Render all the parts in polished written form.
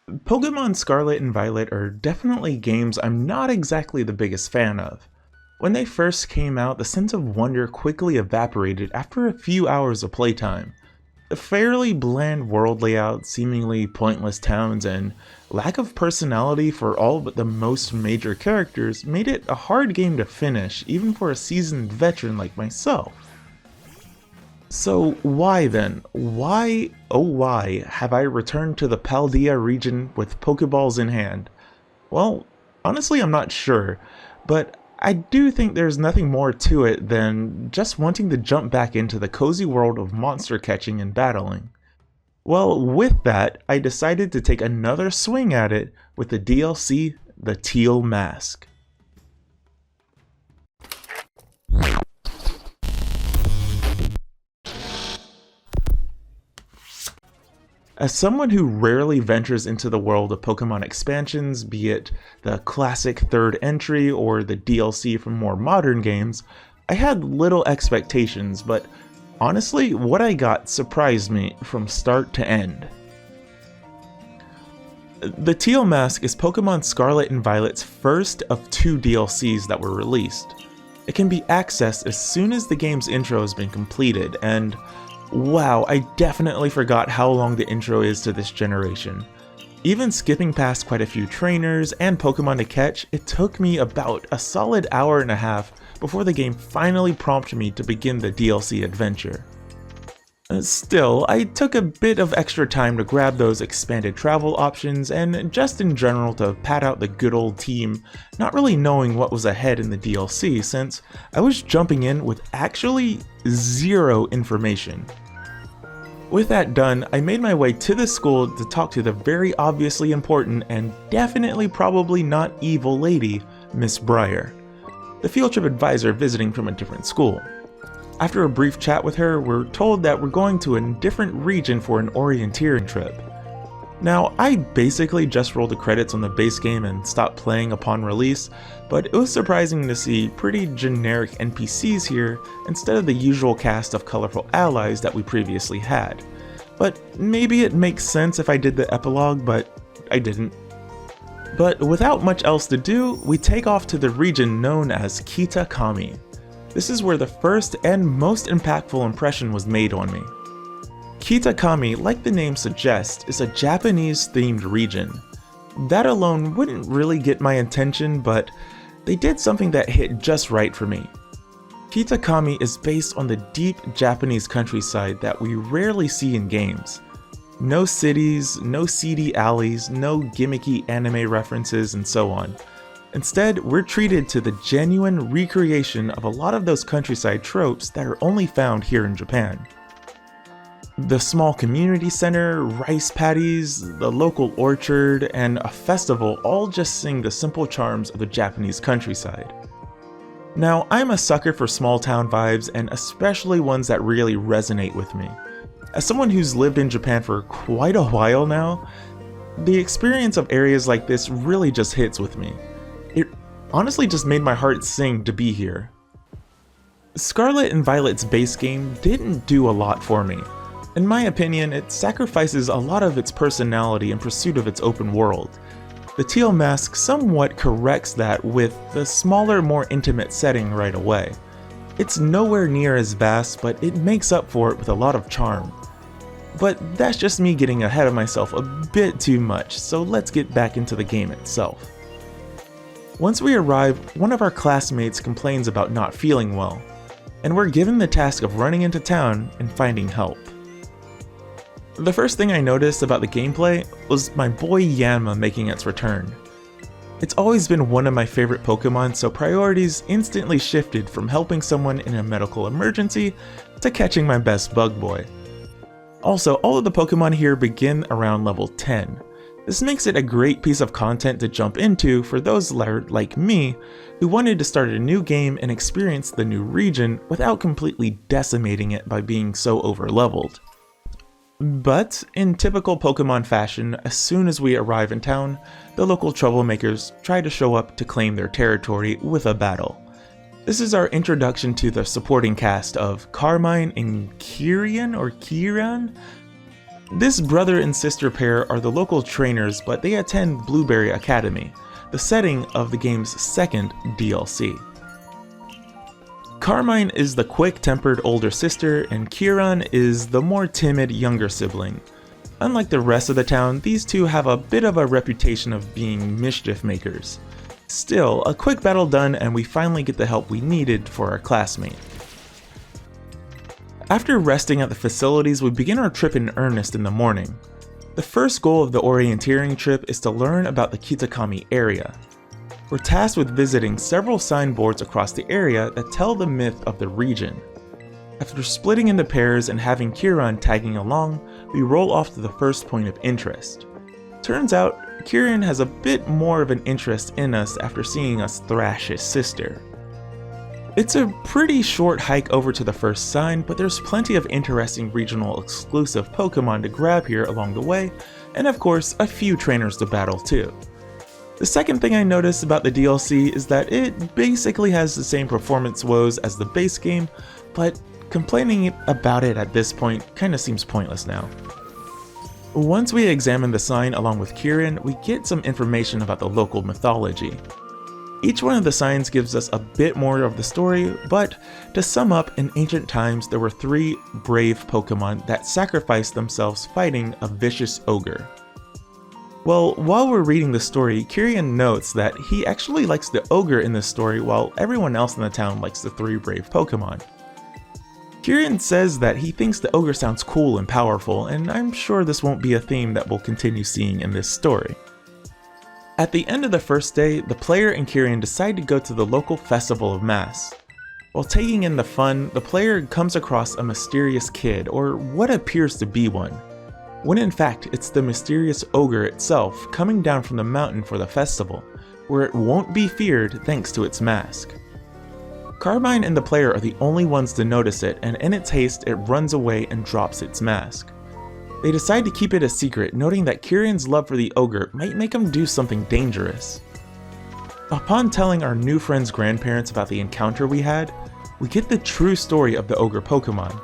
Pokemon Scarlet and Violet are definitely games I'm not exactly the biggest fan of. When they first came out, the sense of wonder quickly evaporated after a few hours of playtime. The fairly bland world layout, seemingly pointless towns, and lack of personality for all but the most major characters made it a hard game to finish, even for a seasoned veteran like myself. So why then, why oh why have I returned to the Paldea region with Pokeballs in hand? Well, honestly I'm not sure, but I do think there's nothing more to it than just wanting to jump back into the cozy world of monster catching and battling. Well, with that, I decided to take another swing at it with the DLC, the Teal Mask. As someone who rarely ventures into the world of Pokemon expansions, be it the classic third entry or the DLC from more modern games, I had little expectations, but honestly, what I got surprised me from start to end. The Teal Mask is Pokemon Scarlet and Violet's first of two DLCs that were released. It can be accessed as soon as the game's intro has been completed, and wow, I definitely forgot how long the intro is to this generation. Even skipping past quite a few trainers and Pokemon to catch, it took me about a solid hour and a half before the game finally prompted me to begin the DLC adventure. Still, I took a bit of extra time to grab those expanded travel options and just in general to pad out the good old team, not really knowing what was ahead in the DLC since I was jumping in with actually zero information. With that done, I made my way to the school to talk to the very obviously important and definitely probably not evil lady, Miss Briar, the field trip advisor visiting from a different school. After a brief chat with her, we're told that we're going to a different region for an orienteering trip. Now, I basically just rolled the credits on the base game and stopped playing upon release, but it was surprising to see pretty generic NPCs here instead of the usual cast of colorful allies that we previously had. But maybe it makes sense if I did the epilogue, but I didn't. But without much else to do, we take off to the region known as Kitakami. This is where the first and most impactful impression was made on me. Kitakami, like the name suggests, is a Japanese-themed region. That alone wouldn't really get my attention, but they did something that hit just right for me. Kitakami is based on the deep Japanese countryside that we rarely see in games. No cities, no seedy alleys, no gimmicky anime references, and so on. Instead, we're treated to the genuine recreation of a lot of those countryside tropes that are only found here in Japan. The small community center, rice paddies, the local orchard, and a festival all just sing the simple charms of the Japanese countryside. Now, I'm a sucker for small town vibes, and especially ones that really resonate with me. As someone who's lived in Japan for quite a while now, the experience of areas like this really just hits with me. It honestly just made my heart sing to be here. Scarlet and Violet's base game didn't do a lot for me. In my opinion, it sacrifices a lot of its personality in pursuit of its open world. The Teal Mask somewhat corrects that with the smaller, more intimate setting right away. It's nowhere near as vast, but it makes up for it with a lot of charm. But that's just me getting ahead of myself a bit too much, so let's get back into the game itself. Once we arrive, one of our classmates complains about not feeling well, and we're given the task of running into town and finding help. The first thing I noticed about the gameplay was my boy Yanma making its return. It's always been one of my favorite Pokemon, so priorities instantly shifted from helping someone in a medical emergency to catching my best bug boy. Also, all of the Pokemon here begin around level 10. This makes it a great piece of content to jump into for those like me who wanted to start a new game and experience the new region without completely decimating it by being so overleveled. But, in typical Pokemon fashion, as soon as we arrive in town, the local troublemakers try to show up to claim their territory with a battle. This is our introduction to the supporting cast of Carmine and Kiran. This brother and sister pair are the local trainers, but they attend Blueberry Academy, the setting of the game's second DLC. Carmine is the quick-tempered older sister, and Kieran is the more timid younger sibling. Unlike the rest of the town, these two have a bit of a reputation of being mischief makers. Still, a quick battle done and we finally get the help we needed for our classmate. After resting at the facilities, we begin our trip in earnest in the morning. The first goal of the orienteering trip is to learn about the Kitakami area. We're tasked with visiting several signboards across the area that tell the myth of the region. After splitting into pairs and having Kieran tagging along, we roll off to the first point of interest. Turns out, Kieran has a bit more of an interest in us after seeing us thrash his sister. It's a pretty short hike over to the first sign, but there's plenty of interesting regional exclusive Pokemon to grab here along the way, and of course, a few trainers to battle too. The second thing I noticed about the DLC is that it basically has the same performance woes as the base game, but complaining about it at this point kinda seems pointless now. Once we examine the sign along with Kieran, we get some information about the local mythology. Each one of the signs gives us a bit more of the story, but to sum up, in ancient times there were 3 brave Pokemon that sacrificed themselves fighting a vicious ogre. Well, while we're reading the story, Kieran notes that he actually likes the ogre in this story while everyone else in the town likes the 3 brave Pokemon. Kieran says that he thinks the ogre sounds cool and powerful, and I'm sure this won't be a theme that we'll continue seeing in this story. At the end of the first day, the player and Kieran decide to go to the local Festival of Masks. While taking in the fun, the player comes across a mysterious kid, or what appears to be one, when in fact it's the mysterious ogre itself coming down from the mountain for the festival, where it won't be feared thanks to its mask. Carmine and the player are the only ones to notice it, and in its haste it runs away and drops its mask. They decide to keep it a secret, noting that Kieran's love for the ogre might make him do something dangerous. Upon telling our new friend's grandparents about the encounter we had, we get the true story of the ogre Pokemon.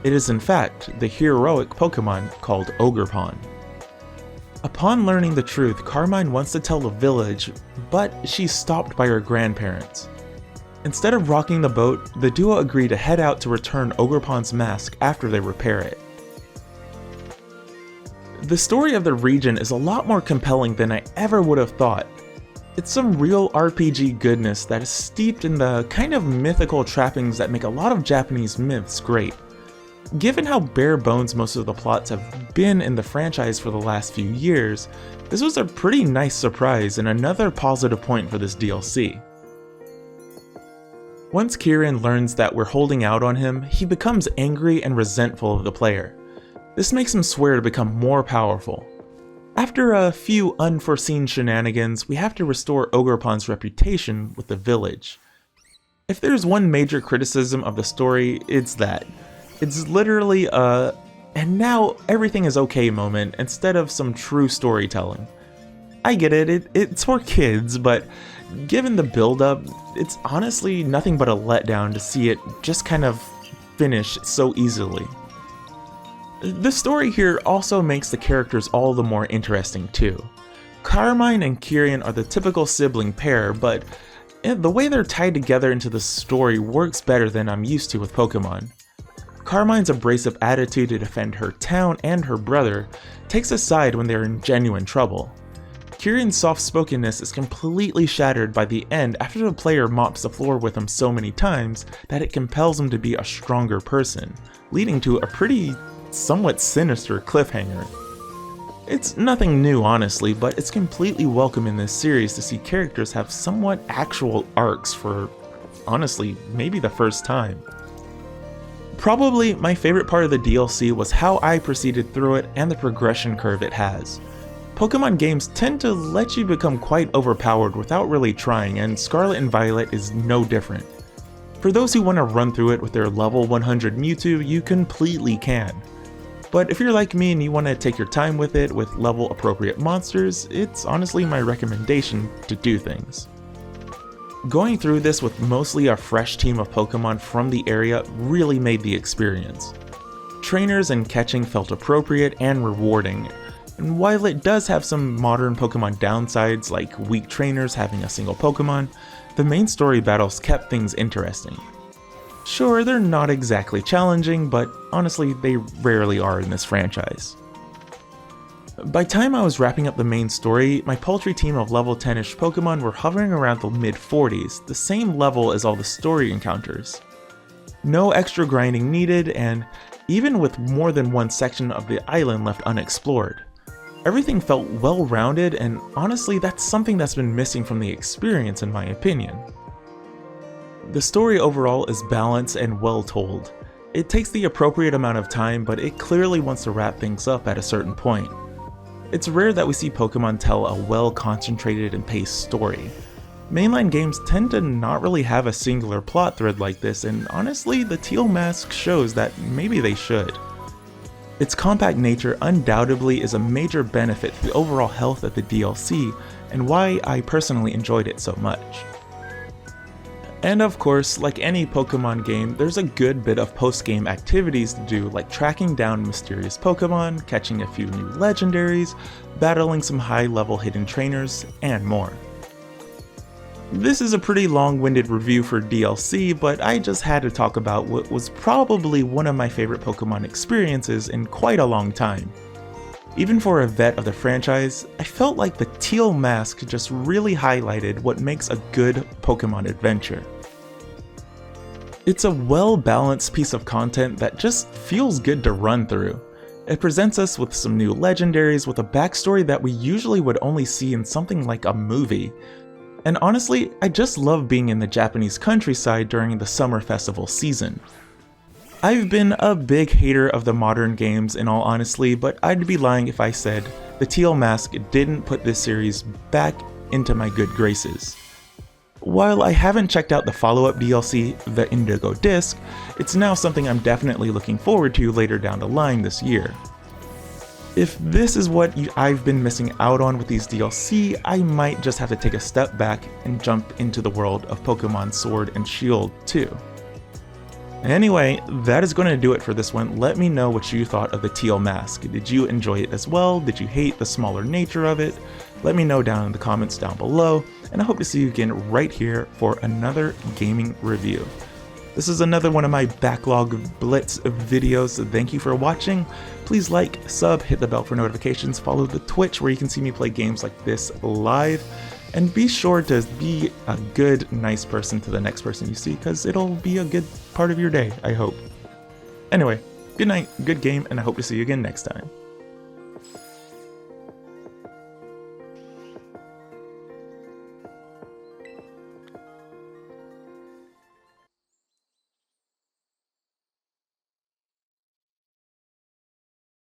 It is in fact the heroic Pokemon called Ogerpon. Upon learning the truth, Carmine wants to tell the village, but she's stopped by her grandparents. Instead of rocking the boat, the duo agree to head out to return Ogerpon's mask after they repair it. The story of the region is a lot more compelling than I ever would have thought. It's some real RPG goodness that is steeped in the kind of mythical trappings that make a lot of Japanese myths great. Given how bare bones most of the plots have been in the franchise for the last few years, this was a pretty nice surprise and another positive point for this DLC. Once Kieran learns that we're holding out on him, he becomes angry and resentful of the player. This makes him swear to become more powerful. After a few unforeseen shenanigans, we have to restore Ogerpon's reputation with the village. If there's one major criticism of the story, it's that. It's literally a "and now everything is okay" moment instead of some true storytelling. I get it, it's for kids, but given the build-up, it's honestly nothing but a letdown to see it just kind of finish so easily. The story here also makes the characters all the more interesting too. Carmine and Kieran are the typical sibling pair, but the way they're tied together into the story works better than I'm used to with Pokemon. Carmine's abrasive attitude to defend her town and her brother takes a side when they're in genuine trouble. Kieran's soft-spokenness is completely shattered by the end after the player mops the floor with him so many times that it compels him to be a stronger person, leading to a pretty somewhat sinister cliffhanger. It's nothing new honestly, but it's completely welcome in this series to see characters have somewhat actual arcs for, honestly, maybe the first time. Probably my favorite part of the DLC was how I proceeded through it and the progression curve it has. Pokemon games tend to let you become quite overpowered without really trying, and Scarlet and Violet is no different. For those who want to run through it with their level 100 Mewtwo, you completely can. But if you're like me and you want to take your time with it with level appropriate monsters, it's honestly my recommendation to do things. Going through this with mostly a fresh team of Pokemon from the area really made the experience. Trainers and catching felt appropriate and rewarding, and while it does have some modern Pokemon downsides like weak trainers having a single Pokemon, the main story battles kept things interesting. Sure, they're not exactly challenging, but honestly, they rarely are in this franchise. By the time I was wrapping up the main story, my paltry team of level 10ish Pokemon were hovering around the mid-40s, the same level as all the story encounters. No extra grinding needed, and even with more than one section of the island left unexplored. Everything felt well-rounded, and honestly that's something that's been missing from the experience in my opinion. The story overall is balanced and well told. It takes the appropriate amount of time, but it clearly wants to wrap things up at a certain point. It's rare that we see Pokemon tell a well-concentrated and paced story. Mainline games tend to not really have a singular plot thread like this, and honestly, the Teal Mask shows that maybe they should. Its compact nature undoubtedly is a major benefit to the overall health of the DLC, and why I personally enjoyed it so much. And of course, like any Pokemon game, there's a good bit of post-game activities to do, like tracking down mysterious Pokemon, catching a few new legendaries, battling some high-level hidden trainers, and more. This is a pretty long-winded review for DLC, but I just had to talk about what was probably one of my favorite Pokemon experiences in quite a long time. Even for a vet of the franchise, I felt like the Teal Mask just really highlighted what makes a good Pokemon adventure. It's a well-balanced piece of content that just feels good to run through. It presents us with some new legendaries with a backstory that we usually would only see in something like a movie. And honestly, I just love being in the Japanese countryside during the summer festival season. I've been a big hater of the modern games in all honesty, but I'd be lying if I said the Teal Mask didn't put this series back into my good graces. While I haven't checked out the follow-up DLC, the Indigo Disc, it's now something I'm definitely looking forward to later down the line this year. If this is what I've been missing out on with these DLC, I might just have to take a step back and jump into the world of Pokemon Sword and Shield too. Anyway, that is going to do it for this one. Let me know what you thought of the Teal Mask. Did you enjoy it as well? Did you hate the smaller nature of it? Let me know down in the comments down below, and I hope to see you again right here for another gaming review. This is another one of my backlog blitz videos, so thank you for watching. Please like, sub, hit the bell for notifications, follow the Twitch where you can see me play games like this live, and be sure to be a good, nice person to the next person you see, because it'll be a good part of your day, I hope. Anyway, good night, good game, and I hope to see you again next time.